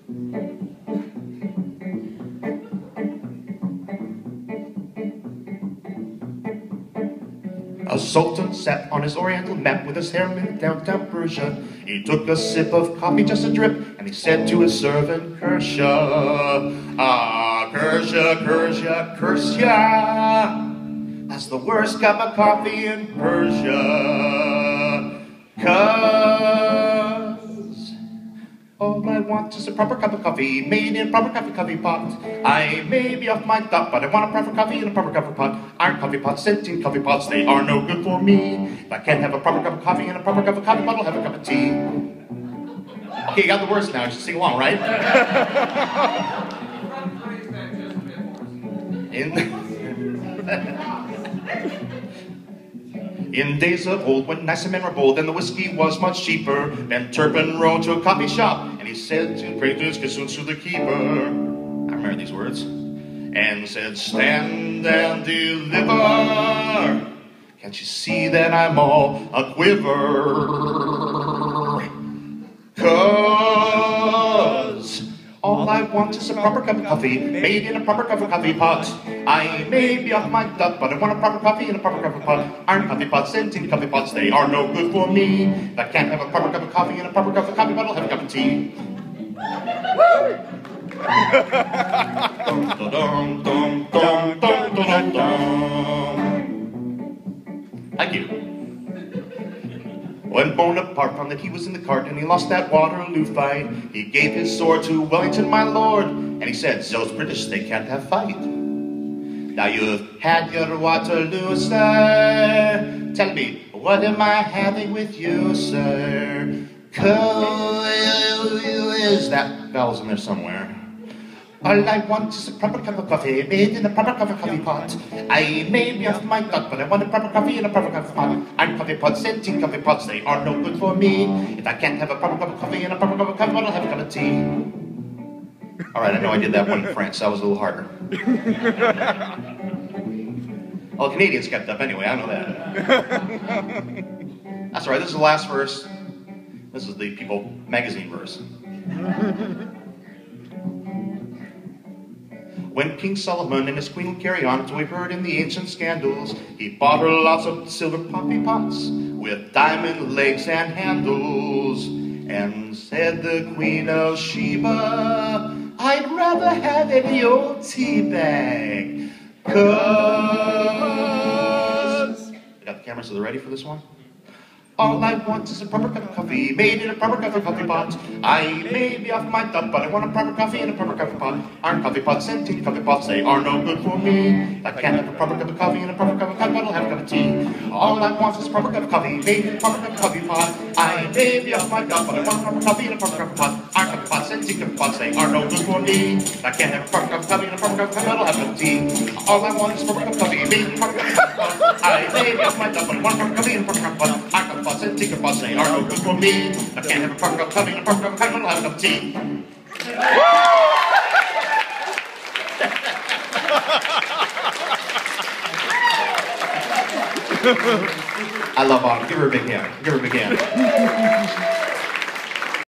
A sultan sat on his oriental map with his harem in downtown Persia. He took a sip of coffee, just a drip, and he said to his servant, Kersia, ah, Kersia, Kersia, Kersia, that's the worst cup of coffee in Persia. 'Cause all I want is a proper cup of coffee made in a proper coffee pot. I may be off my top, but I want a proper coffee in a proper coffee pot. Iron coffee pots, scenting coffee pots, they are no good for me. If I can't have a proper cup of coffee in a proper cup of coffee pot, I'll have a cup of tea. Okay, you got the words now, you should sing along, right? In days of old, when nice men were bold, and the whiskey was much cheaper, Ben Turpin rode to a coffee shop, and he said to Praetors Kissuns to the keeper, I remember these words, and said, stand and deliver. Can't you see that I'm all a quiver? 'Cause all I want is a proper cup of coffee made in a proper cup of coffee pot. I may be off my duck, but I want a proper coffee in a proper coffee pot. Iron coffee pots, scenting coffee pots, they are no good for me. If I can't have a proper cup of coffee in a proper cup of coffee pot, I'll have a cup of tea. Thank you. When Bonaparte found that he was in the cart and he lost that Waterloo fight, he gave his sword to Wellington, my lord, and he said, those British, they can't have fight. Now you've had your Waterloo, sir. Tell me, what am I having with you, sir? 'Cause that bell's in there somewhere. All I want is a proper cup of coffee made in a proper cup of coffee pot. I may be off my duck, but I want a proper coffee in a proper coffee pot. Iron coffee pots, scenting coffee pots, they are no good for me. If I can't have a proper cup of coffee in a proper cup of coffee pot, I'll have a cup of tea. All right, I know I did that one in French. That was a little harder. Well, Canadians kept up anyway, I know that. That's all right, this is the last verse. This is the People magazine verse. When King Solomon and his queen would carry on, as we heard in the ancient scandals, he bought her lots of silver coffee pots with diamond legs and handles, and said the Queen of Sheba, I'd rather have any old tea bag, 'cause... I got the camera, so they're ready for this one? All I want is a proper cup of coffee made in a proper cup of coffee pot. I may be off my duck, but I want a proper coffee in a proper coffee pot. Iron coffee pots, scenting coffee pots, they are no good for me. If I can't have a proper cup of coffee in a proper cup of coffee pot, I'll have a cup of tea. All I want is a proper cup of coffee made in a proper cup of coffee pot. I may be off my duck, but I want a proper coffee in a proper cup of pot. Iron coffee pots, scenting coffee pots, they are no good for me. If I can't have a proper cup of coffee in a proper cup of coffee pot, I'll have a cup of tea. All I want is a proper cup of coffee made in a proper cup of coffee pot. I may be off my duck, but I want a proper coffee in a proper cup of pot. Iron coffee pots, scenting coffee pots, they are no good for me. I can't have a proper cup of coffee in a proper cup of coffee, I'll have a cup of tea. I love Autumn. Give her a big hand. Give her a big hand.